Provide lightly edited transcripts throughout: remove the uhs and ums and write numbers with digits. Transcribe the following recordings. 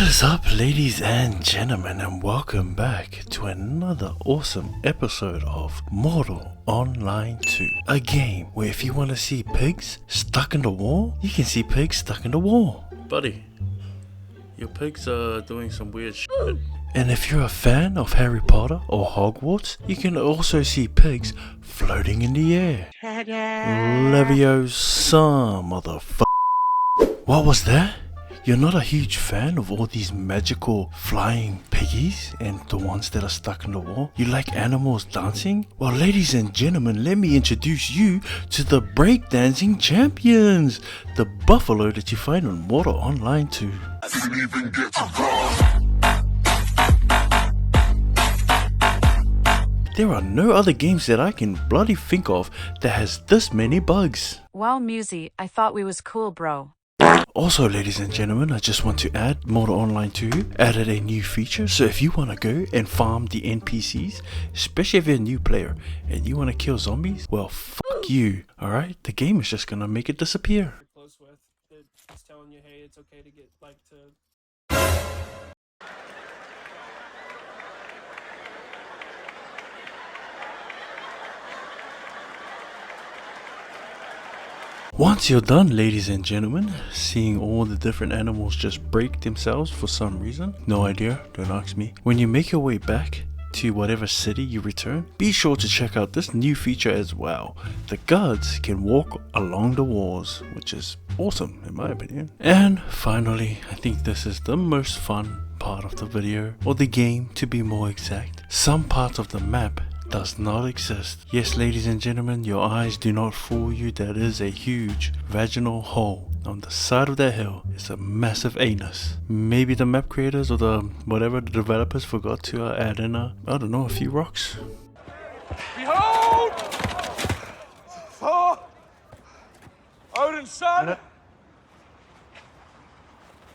What is up, ladies and gentlemen, and welcome back to another awesome episode of Mortal Online 2. A game where if you want to see pigs stuck in the wall, you can see pigs stuck in the wall. Buddy, your pigs are doing some weird shit. And if you're a fan of Harry Potter or Hogwarts, you can also see pigs floating in the air. Leviosa, motherfucker. What was that? You're not a huge fan of all these magical flying piggies and the ones that are stuck in the wall? You like animals dancing? Well, ladies and gentlemen, let me introduce you to the breakdancing champions, the buffalo that you find on Mortal Online 2. There are no other games that I can bloody think of that has this many bugs. Wow, Musy, I thought we was cool, bro. Also, ladies and gentlemen, I just want to add Mortal Online 2 added a new feature. So if you want to go and farm the NPCs, especially if you're a new player and you want to kill zombies, well, fuck you, alright? The game is just gonna make it disappear. Close with it's telling you, hey, it's okay to get to. Once you're done, ladies and gentlemen, seeing all the different animals just break themselves for some reason, no idea, don't ask me. When you make your way back to whatever city you return, be sure to check out this new feature as well. The guards can walk along the walls, which is awesome in my opinion. And finally, I think this is the most fun part of the video, or the game to be more exact. Some parts of the map does not exist. Yes, ladies and gentlemen, your eyes do not fool you. That is a huge vaginal hole. On the side of that hill is a massive anus. Maybe the map creators or the developers forgot to add in I don't know, a few rocks. Behold! For Odin's son!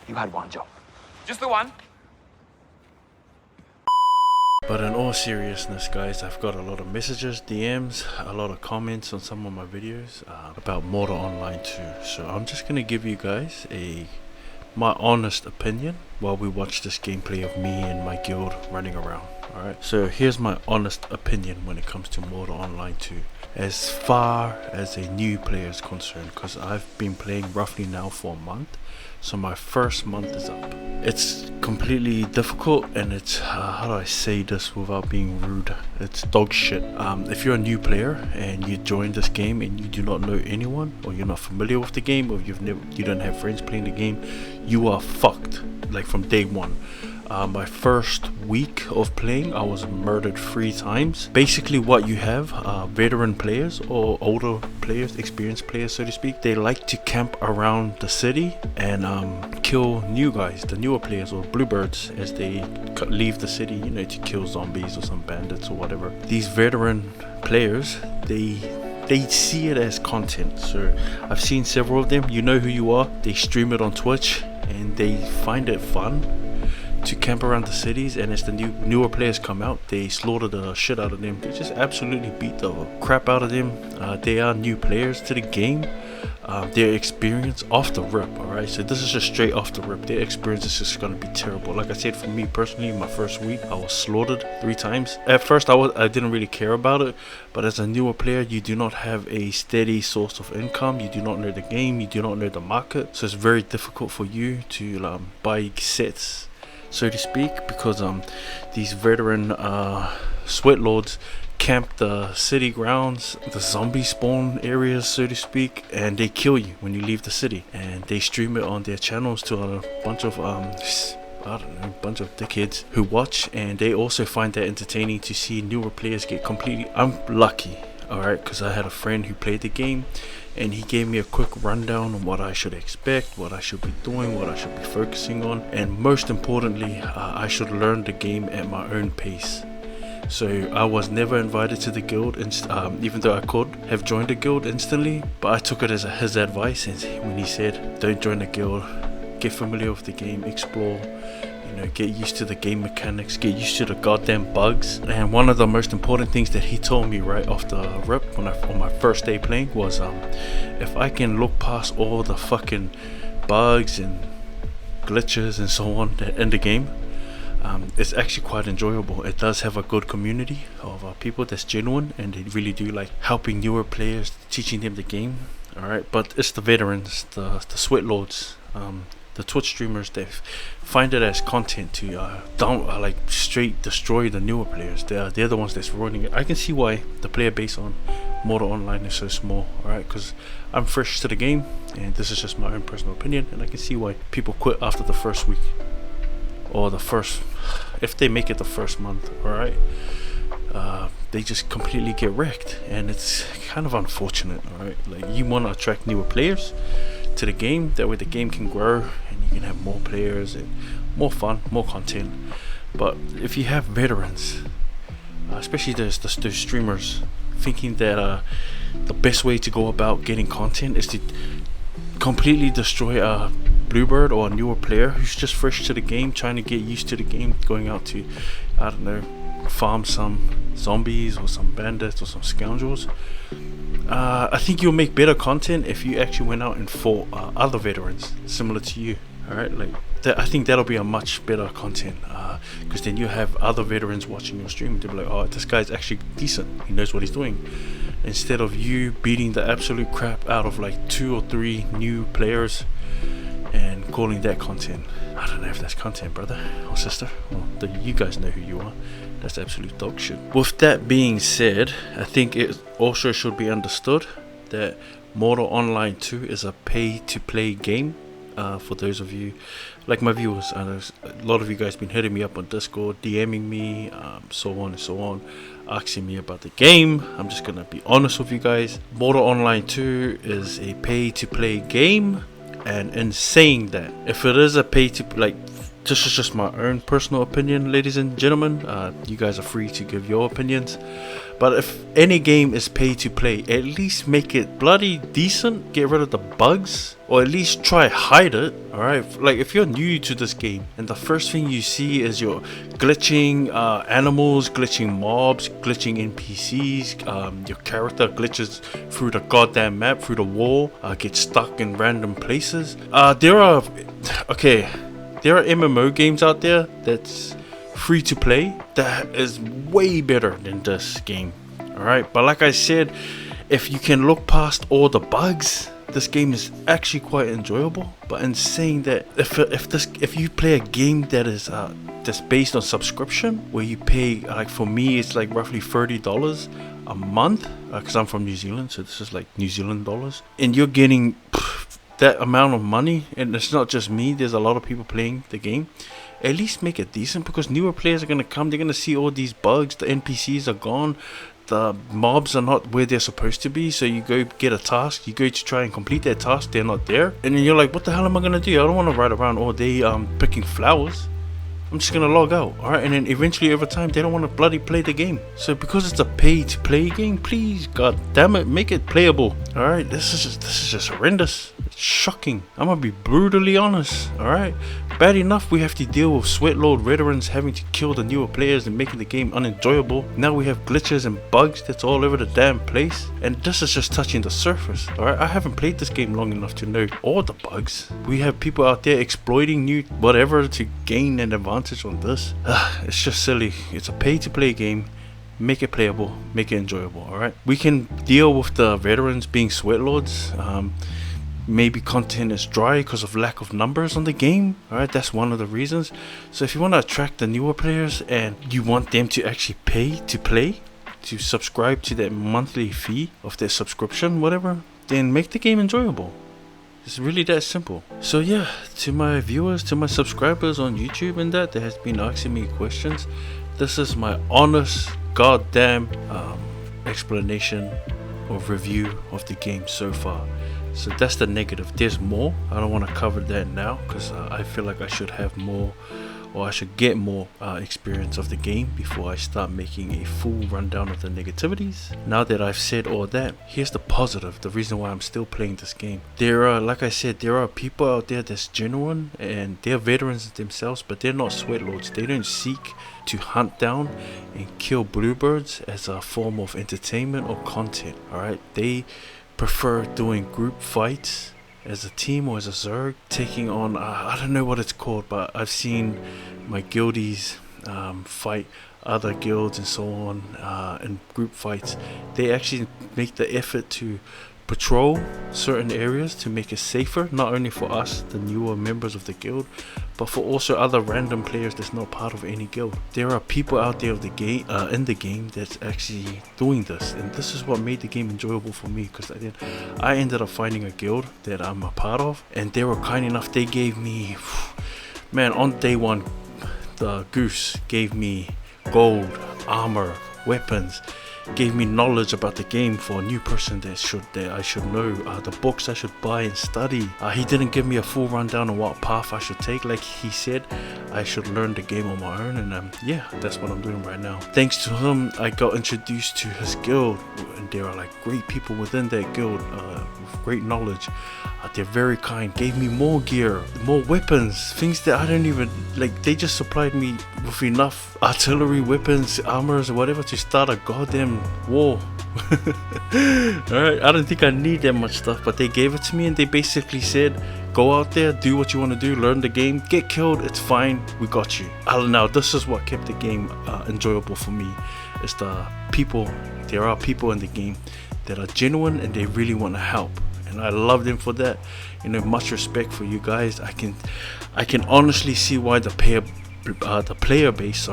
You had one job. Just the one. But in all seriousness, guys, I've got a lot of messages, DMs, a lot of comments on some of my videos about Mortal Online 2. So I'm just going to give you guys my honest opinion while we watch this gameplay of me and my guild running around. Alright, so here's my honest opinion when it comes to Mortal Online 2. As far as a new player is concerned, because I've been playing roughly now for a month. So my first month is up. It's completely difficult and it's, how do I say this without being rude? It's dog shit. If you're a new player and you join this game and you do not know anyone, or you're not familiar with the game, or you don't have friends playing the game, you are fucked, like from day one. My first week of playing, I was murdered 3 times. Basically what you have are veteran players or older players, experienced players so to speak. They like to camp around the city and kill new guys, the newer players, or bluebirds, as they leave the city, you know, to kill zombies or some bandits or whatever. These veteran players, they see it as content. So I've seen several of them. You know who you are. They stream it on Twitch and they find it fun to camp around the cities, and as the newer players come out, they slaughter the shit out of them. They just absolutely beat the crap out of them. They are new players to the game. Their experience off the rip, alright, so this is just straight off the rip. Their experience is just gonna be terrible. Like I said, for me personally, my first week I was slaughtered 3 times. At first I didn't really care about it, but as a newer player, you do not have a steady source of income. You do not know the game, you do not know the market, so it's very difficult for you to buy sets, so to speak, because these veteran sweat lords camp the city grounds, the zombie spawn areas, so to speak, and they kill you when you leave the city, and they stream it on their channels to a bunch of I don't know, bunch of dickheads who watch, and they also find that entertaining to see newer players get completely. I'm lucky, alright, because I had a friend who played the game and he gave me a quick rundown on what I should expect, what I should be doing, what I should be focusing on, and most importantly, I should learn the game at my own pace. So I was never invited to the guild, even though I could have joined the guild instantly, but I took it as his advice, and when he said don't join the guild, get familiar with the game, explore, you know, get used to the game mechanics, get used to the goddamn bugs. And one of the most important things that he told me right off the rip on my first day playing was if I can look past all the fucking bugs and glitches and so on in the game. It's actually quite enjoyable. It does have a good community of people that's genuine, and they really do like helping newer players, teaching them the game. Alright, but it's the veterans, the sweat lords, the Twitch streamers, they find it as content to like straight destroy the newer players. They're the ones that's ruining it. I can see why the player base on Mortal Online is so small, alright, because I'm fresh to the game, and this is just my own personal opinion, and I can see why people quit after the first week, or the first, if they make it the first month, alright. They just completely get wrecked, and it's kind of unfortunate, alright. Like, you want to attract newer players to the game, that way the game can grow and you can have more players and more fun, more content. But if you have veterans, especially those streamers, thinking that the best way to go about getting content is to completely destroy a bluebird or a newer player who's just fresh to the game, trying to get used to the game, going out to, I don't know, farm some zombies or some bandits or some scoundrels. I think you'll make better content if you actually went out and fought other veterans similar to you. Alright, like that, I think that'll be a much better content, because then you have other veterans watching your stream. They'll be like, oh, this guy's actually decent, he knows what he's doing, instead of you beating the absolute crap out of like 2 or 3 new players and calling that content. I don't know if that's content, brother or sister. Well, you guys know who you are. That's absolute dog shit. With that being said, I think it also should be understood that Mortal Online 2 is a pay-to-play game. For those of you, like my viewers, I know a lot of you guys been hitting me up on Discord, DMing me, so on and so on, asking me about the game. I'm just gonna be honest with you guys. Mortal Online 2 is a pay-to-play game, and in saying that, if it is a this is just my own personal opinion, ladies and gentlemen. You guys are free to give your opinions. But if any game is pay to play, at least make it bloody decent. Get rid of the bugs, or at least try hide it. Alright, like if you're new to this game and the first thing you see is your glitching animals, glitching mobs, glitching NPCs, your character glitches through the goddamn map, through the wall, gets stuck in random places. There are MMO games out there that's free to play that is way better than this game. Alright, but like I said, if you can look past all the bugs, this game is actually quite enjoyable. But in saying that, if you play a game that is that's based on subscription, where you pay, like for me it's like roughly $30 a month, because I'm from New Zealand, so this is like New Zealand dollars, and you're getting that amount of money, and it's not just me, there's a lot of people playing the game. At least make it decent, because newer players are going to come, they're going to see all these bugs, the NPCs are gone, the mobs are not where they're supposed to be. So you go get a task, you go to try and complete that task, they're not there, and then you're like, what the hell am I going to do? I don't want to ride around all day picking flowers. I'm just gonna log out, alright? And then eventually over time they don't want to bloody play the game. So because it's a pay to play game, please, god damn it, make it playable. Alright, this is just horrendous. It's shocking. I'm gonna be brutally honest, alright? Bad enough we have to deal with sweatlord veterans having to kill the newer players and making the game unenjoyable. Now we have glitches and bugs that's all over the damn place, and this is just touching the surface. Alright, I haven't played this game long enough to know all the bugs. We have people out there exploiting new whatever to gain an advantage on this. It's just silly. It's a pay to play game. Make it playable, make it enjoyable. Alright, we can deal with the veterans being sweatlords. Maybe content is dry because of lack of numbers on the game. Alright, that's one of the reasons. So if you want to attract the newer players and you want them to actually pay to play, to subscribe to that monthly fee of their subscription, whatever, then make the game enjoyable. It's really that simple. So yeah, to my viewers, to my subscribers on YouTube and that has been asking me questions, this is my honest goddamn explanation or review of the game so far. So that's the negative. There's more. I don't want to cover that now because I feel like I should have more, or I should get more experience of the game before I start making a full rundown of the negativities. Now that I've said all that, here's the positive, the reason why I'm still playing this game. There are, like I said, there are people out there that's genuine and they're veterans themselves, but they're not sweatlords. They don't seek to hunt down and kill bluebirds as a form of entertainment or content. Alright, they prefer doing group fights as a team or as a Zerg taking on, I don't know what it's called, but I've seen my guildies fight other guilds and so on in group fights. They actually make the effort to patrol certain areas to make it safer, not only for us, the newer members of the guild, but for also other random players that's not part of any guild. There are people out there of the game, in the game, that's actually doing this, and this is what made the game enjoyable for me, because I ended up finding a guild that I'm a part of, and they were kind enough. They gave me, man, on day one, the Goose gave me gold, armor, weapons, gave me knowledge about the game for a new person that I should know, the books I should buy and study. He didn't give me a full rundown on what path I should take. Like he said, I should learn the game on my own, and yeah, that's what I'm doing right now. Thanks to him, I got introduced to his guild, and there are like great people within that guild with great knowledge. They're very kind, gave me more gear, more weapons, things that I don't even like. They just supplied me with enough artillery, weapons, armors, or whatever to start a goddamn war. Alright, I don't think I need that much stuff, but they gave it to me, and they basically said, go out there, do what you want to do, learn the game, get killed, it's fine, we got you. Now this is what kept the game enjoyable for me. It's the people. There are people in the game that are genuine and they really want to help, and I love them for that. You know, much respect for you guys. I can honestly see why the player base,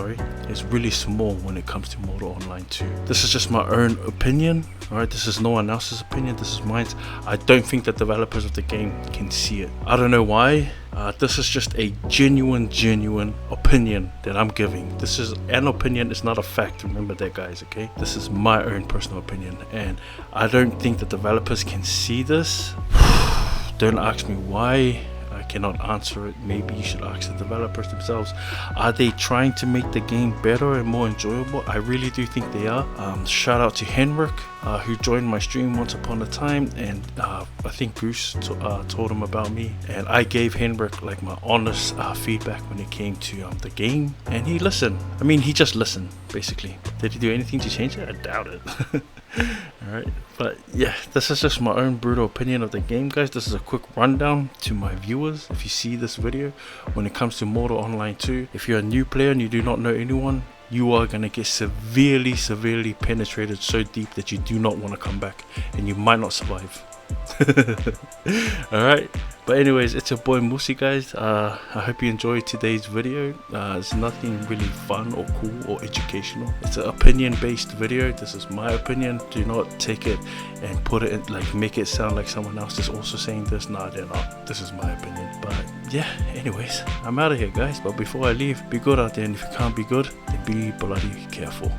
is really small when it comes to Mortal Online 2. This is just my own opinion. Alright, this is no one else's opinion, this is mine. I don't think the developers of the game can see it. I don't know why. This is just a genuine opinion that I'm giving. This is an opinion, it's not a fact. Remember that, guys, okay? This is my own personal opinion, and I don't think the developers can see this. Don't ask me why. I cannot answer it. Maybe you should ask the developers themselves. Are they trying to make the game better and more enjoyable? I really do think they are. Shout out to Henrik, who joined my stream once upon a time, and I think Goose told him about me, and I gave Henrik like my honest feedback when it came to the game, and he listened. I mean, he just listened basically. Did he do anything to change it? I doubt it. Alright, but yeah, this is just my own brutal opinion of the game, guys. This is a quick rundown to my viewers. If you see this video, when it comes to Mortal Online 2, if you're a new player and you do not know anyone, you are gonna get severely penetrated so deep that you do not want to come back, and you might not survive. Alright, but anyways, it's your boy Musi, guys. I hope you enjoyed today's video. It's nothing really fun or cool or educational. It's an opinion based video. This is my opinion. Do not take it and put it in, like, make it sound like someone else is also saying this. Nah, they're not. This is my opinion. But yeah, anyways, I'm out of here, guys. But before I leave, be good out there, and if you can't be good, then be bloody careful.